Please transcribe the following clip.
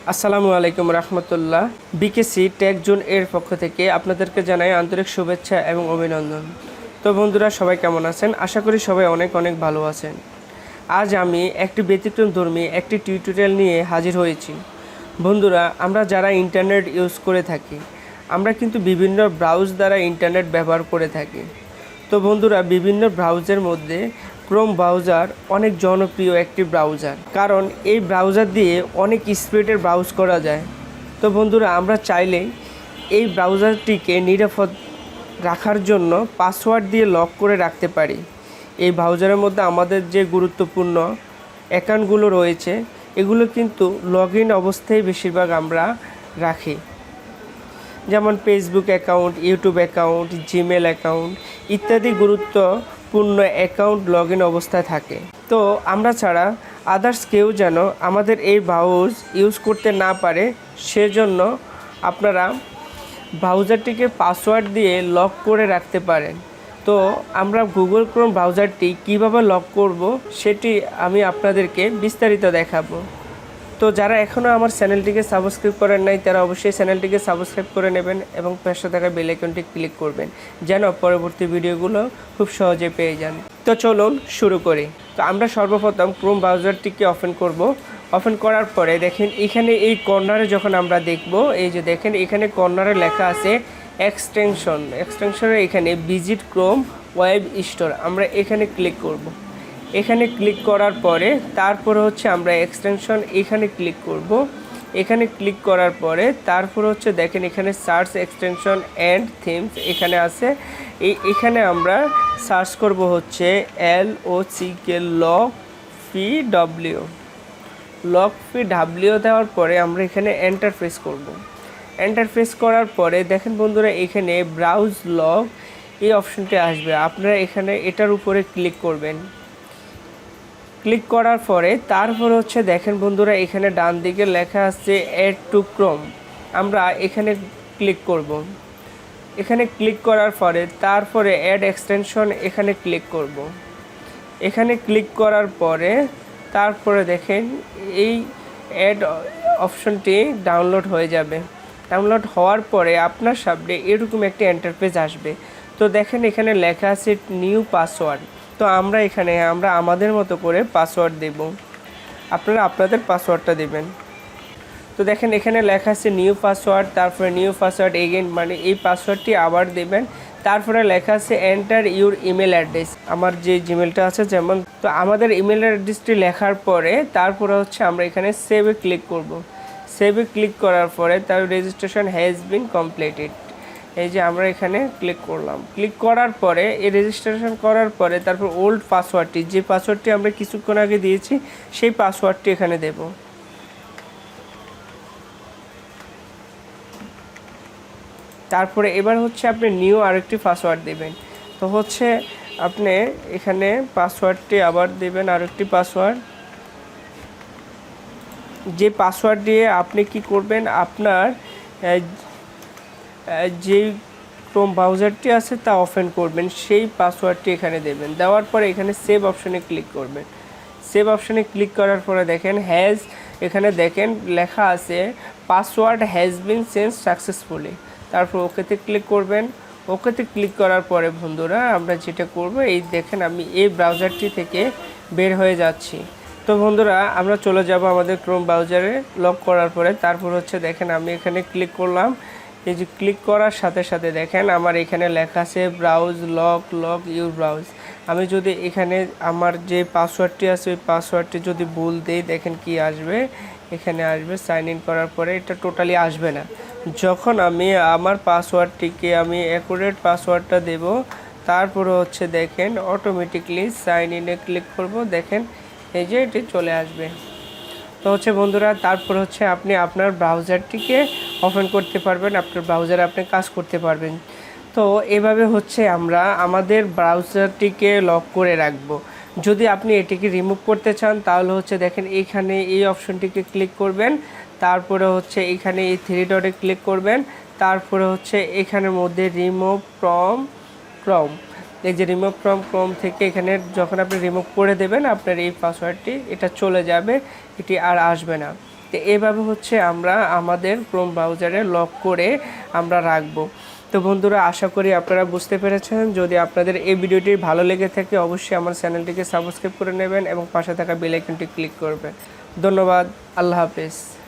আসসালামু আলাইকুম রহমতুল্লাহ। BKC take zone এর পক্ষ থেকে আপনাদেরকে জানাই আন্তরিক শুভেচ্ছা এবং অভিনন্দন। তো বন্ধুরা, সবাই কেমন আছেন? আশা করি সবাই অনেক অনেক ভালো আছেন। আজ আমি একটি ব্যতিক্রমধর্মী একটি টিউটোরিয়াল নিয়ে হাজির হয়েছি। বন্ধুরা, আমরা যারা ইন্টারনেট ইউজ করে থাকি, আমরা কিন্তু বিভিন্ন ব্রাউজ দ্বারা ইন্টারনেট ব্যবহার করে থাকি। তো বন্ধুরা, বিভিন্ন ব্রাউজারের মধ্যে ক্রোম ব্রাউজার অনেক জনপ্রিয় একটি ব্রাউজার, কারণ এই ব্রাউজার দিয়ে অনেক স্পিডের ব্রাউজ করা যায়। তো বন্ধুরা, আমরা চাইলেই এই ব্রাউজারটিকে নিরাপদ রাখার জন্য পাসওয়ার্ড দিয়ে লক করে রাখতে পারি। এই ব্রাউজারের মধ্যে আমাদের যে গুরুত্বপূর্ণ অ্যাকাউন্টগুলো রয়েছে, এগুলো কিন্তু লগ ইন অবস্থায় বেশিরভাগ আমরা রাখি, যেমন Facebook account, YouTube account, Gmail account ইত্যাদি গুরুত্বপূর্ণ অ্যাকাউন্ট লগ ইন অবস্থায় থাকে। তো আমরা ছাড়া আদার্স কেউ যেন আমাদের এই ব্রাউজ ইউজ করতে না পারে, সেজন্য আপনারা ব্রাউজারটিকে পাসওয়ার্ড দিয়ে লক করে রাখতে পারেন। তো আমরা গুগল ক্রোম ব্রাউজারটি কীভাবে লক করব সেটি আমি আপনাদেরকে বিস্তারিত দেখাবো। তো যারা এখনও আমার চ্যানেলটিকে সাবস্ক্রাইব করেন নাই, তারা অবশ্যই চ্যানেলটিকে সাবস্ক্রাইব করে নেবেন এবং পাশে থাকা বেল আইকনটি ক্লিক করবেন, যেন পরবর্তী ভিডিওগুলো খুব সহজে পেয়ে যান। তো চলুন শুরু করি। তো আমরা সর্বপ্রথম ক্রোম ব্রাউজারটিকে ওপেন করব। ওপেন করার পরে দেখেন এখানে এই কর্নারে যখন আমরা দেখব, এই যে দেখেন এখানে কর্নারে লেখা আছে এক্সটেনশনের এখানে ভিজিট ক্রোম ওয়েব স্টোর, আমরা এখানে ক্লিক করব। এখানে ক্লিক করার পরে তারপরে হচ্ছে আমরা এক্সটেনশন এখানে ক্লিক করব। এখানে ক্লিক করার পরে তারপরে হচ্ছে দেখেন এখানে সার্চ এক্সটেনশন অ্যান্ড থিমস এখানে আছে। এখানে আমরা সার্চ করব হচ্ছে LOCKPW দেওয়ার পরে আমরা এখানে এন্টার প্রেস করব। এন্টার প্রেস করার পরে দেখেন বন্ধুরা, এখানে ব্রাউজ লগ এই অপশনটি আসবে। আপনারা এখানে এটার উপরে ক্লিক করবেন। ক্লিক করার পরে তারপরে হচ্ছে দেখেন বন্ধুরা, এখানে ডান দিকে লেখা আছে অ্যাড টু ক্রোম, আমরা এখানে ক্লিক করব। এখানে ক্লিক করার পরে তারপরে অ্যাড এক্সটেনশন এখানে ক্লিক করব। এখানে ক্লিক করার পরে তারপরে দেখেন এই অ্যাড অপশনটি ডাউনলোড হয়ে যাবে। ডাউনলোড হওয়ার পরে আপনার সামনে এরকম একটি ইন্টারফেস আসবে। তো দেখেন এখানে লেখা আছে নিউ পাসওয়ার্ড। তো আমরা এখানে আমাদের মতো করে পাসওয়ার্ড দেব, আপনারা আপনাদের পাসওয়ার্ডটা দেবেন। তো দেখেন এখানে লেখা আছে নিউ পাসওয়ার্ড, তারপরে নিউ পাসওয়ার্ড এগেইন, মানে এই পাসওয়ার্ডটি আবার দেবেন। তারপরে লেখা আছে এন্টার ইউর ইমেল অ্যাড্রেস, আমার যে জিমেলটা আছে যেমন। তো আমাদের ইমেল অ্যাড্রেসটি লেখার পরে তারপরে হচ্ছে আমরা এখানে সেভে ক্লিক করব। সেভে ক্লিক করার পরে তার রেজিস্ট্রেশন হ্যাজ বিন কমপ্লিটেড, এই যে আমরা এখানে ক্লিক করলাম। ক্লিক করার পরে এই রেজিস্ট্রেশন করার পরে তারপর ওল্ড পাসওয়ার্ডটি, যে পাসওয়ার্ডটি আমরা কিছুক্ষণ আগে দিয়েছি সেই পাসওয়ার্ডটি এখানে দেব। তারপরে এবার হচ্ছে আপনি নিউ আরেকটি পাসওয়ার্ড দেবেন। তো হচ্ছে আপনি এখানে পাসওয়ার্ডটি আবার দেবেন, আরেকটি পাসওয়ার্ড। যে পাসওয়ার্ড দিয়ে আপনি কি করবেন, আপনার যেই ক্রোম ব্রাউজারটি আছে তা ওপেন করবেন, সেই পাসওয়ার্ডটি এখানে দেবেন। দেওয়ার পরে এখানে সেভ অপশনে ক্লিক করবেন। সেভ অপশনে ক্লিক করার পরে দেখেন এখানে দেখেন লেখা আছে password has been change successfully. তারপর ওকেতে ক্লিক করবেন। ওকেতে ক্লিক করার পরে বন্ধুরা আমরা যেটা করব, এই দেখেন আমি এই ব্রাউজারটি থেকে বের হয়ে যাচ্ছি। তো বন্ধুরা, আমরা চলে যাব আমাদের ক্রোম ব্রাউজারে। লক করার পরে তারপর হচ্ছে দেখেন আমি এখানে ক্লিক করলাম। এই যে ক্লিক করার সাথে সাথে দেখেন আমার এখানে লেখা আছে ব্রাউজ লক ইউর ব্রাউজ। আমি যদি এখানে আমার যে পাসওয়ার্ডটি আছে ওই পাসওয়ার্ডটি যদি ভুল দিই, দেখেন কি আসবে, এখানে আসবে সাইন ইন করার পরে এটা টোটালি আসবে না। যখন আমি আমার পাসওয়ার্ডটিকে আমি অ্যাকুরেট পাসওয়ার্ডটা দেব, তারপরে হচ্ছে দেখেন অটোমেটিকলি সাইন ইনে ক্লিক করব, দেখেন এই যে এটি চলে আসবে। তো হচ্ছে বন্ধুরা, তারপর হচ্ছে আপনি আপনার ব্রাউজারটিকে ওপেন করতে পারবেন, আপনার ব্রাউজারে আপনি কাজ করতে পারবেন। তো এভাবে হচ্ছে আমরা আমাদের ব্রাউজারটিকে লক করে রাখবো। যদি আপনি এটিকে রিমুভ করতে চান তাহলে হচ্ছে দেখেন এইখানে এই অপশনটিকে ক্লিক করবেন। তারপরে হচ্ছে এখানে এই থ্রি ডটে ক্লিক করবেন। তারপরে হচ্ছে এখানের মধ্যে রিমুভ ফ্রম ক্রোম, এই যে রিমুভ ফ্রম ক্রোম থেকে এখানে যখন আপনি রিমুভ করে দেবেন আপনার এই পাসওয়ার্ডটি এটা চলে যাবে, এটি আর আসবে না। তো এভাবে হচ্ছে আমরা আমাদের ক্রোম ব্রাউজারে লক করে আমরা রাখবো। তো বন্ধুরা, আশা করি আপনারা বুঝতে পেরেছেন। যদি আপনাদের এই ভিডিওটি ভালো লেগে থাকে অবশ্যই আমার চ্যানেলটিকে সাবস্ক্রাইব করে নেবেন এবং পাশে থাকা বেল আইকনটি ক্লিক করবেন। ধন্যবাদ। আল্লাহ হাফেজ।